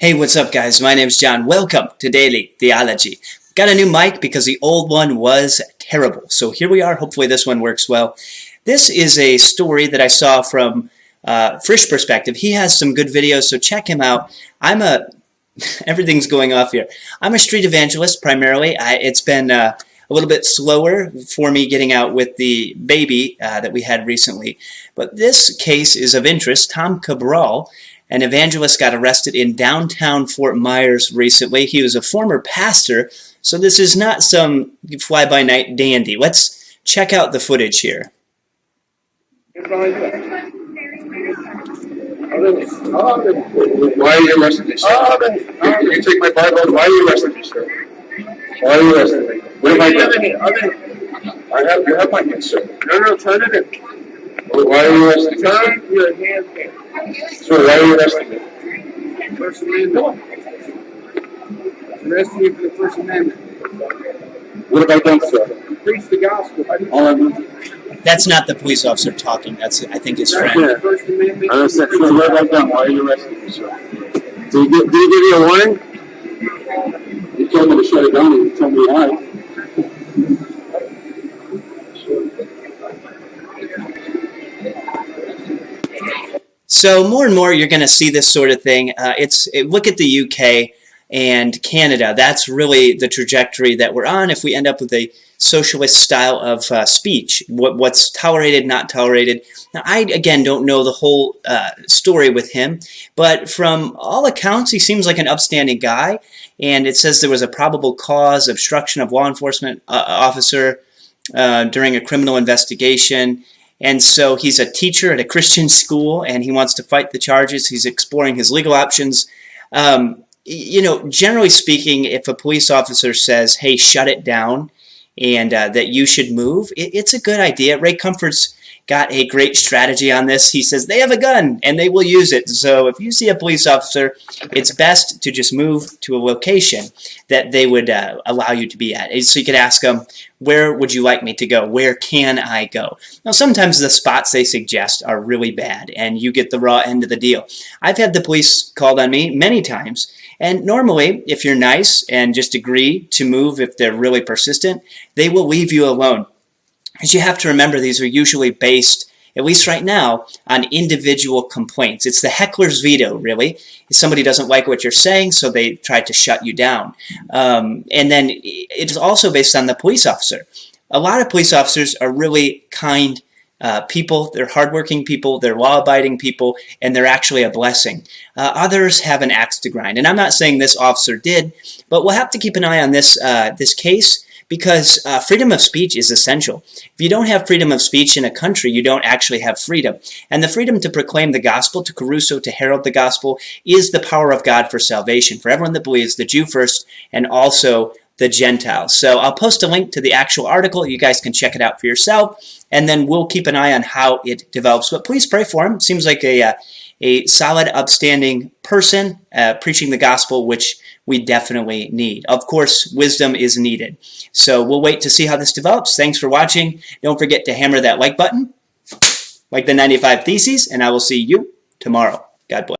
Hey, what's up guys? My name's John. Welcome to Daily Theology. Got a new mic because the old one was terrible. So here we are. Hopefully this one works well. This is a story that I saw from Frisch Perspective. He has some good videos, so check him out. Everything's going off here. I'm a street evangelist primarily. It's been a little bit slower for me getting out with the baby that we had recently. But this case is of interest. Tom Cabral, an evangelist, got arrested in downtown Fort Myers recently. He was a former pastor, so this is not some fly-by-night dandy. Let's check out the footage here. Why are you arresting me, sir? Can you take my Bible? Why are you arresting me, sir? Why are you arresting me? What have I done? You have my hand, sir. No, turn it in. Why are you arresting me? Turn your hand in. Sir, why are you arresting me? First Amendment. I'm arresting you for the First Amendment. What have I done, sir? Preach the gospel. That's not the police officer talking. That's, I think, his friend. I understand. Sir, what have I done? Why are you arresting me, sir? Did he give you a warning? He told me to shut it down and he told me why. So more and more you're going to see this sort of thing. Look at the UK and Canada. That's really the trajectory that we're on if we end up with a socialist style of speech. What's tolerated, not tolerated. Now, I, again, don't know the whole story with him, but from all accounts, he seems like an upstanding guy, and it says there was a probable cause, obstruction of law enforcement officer during a criminal investigation. And so he's a teacher at a Christian school, and he wants to fight the charges. He's exploring his legal options. You know, generally speaking, if a police officer says, hey, shut it down, and that you should move, it's a good idea. Ray Comfort's got a great strategy on this. He says they have a gun, and they will use it. So if you see a police officer, it's best to just move to a location that they would allow you to be at. So you could ask them, where would you like me to go? Where can I go? Now, sometimes the spots they suggest are really bad, and you get the raw end of the deal. I've had the police called on me many times, and normally, if you're nice and just agree to move if they're really persistent, they will leave you alone. Because you have to remember, these are usually based, at least right now, on individual complaints. It's the heckler's veto, really. If somebody doesn't like what you're saying, so they try to shut you down. And then it's also based on the police officer. A lot of police officers are really kind people. They're hardworking people, they're law-abiding people, and they're actually a blessing. Others have an axe to grind. And I'm not saying this officer did, but we'll have to keep an eye on this, this case, because freedom of speech is essential. If you don't have freedom of speech in a country, you don't actually have freedom. And the freedom to proclaim the gospel, to caruso, to herald the gospel, is the power of God for salvation, for everyone that believes, the Jew first, and also the Gentiles. So I'll post a link to the actual article. You guys can check it out for yourself, and then we'll keep an eye on how it develops. But please pray for him. Seems like a solid, upstanding person preaching the gospel, which we definitely need. Of course, wisdom is needed. So we'll wait to see how this develops. Thanks for watching. Don't forget to hammer that like button, like the 95 Theses, and I will see you tomorrow. God bless.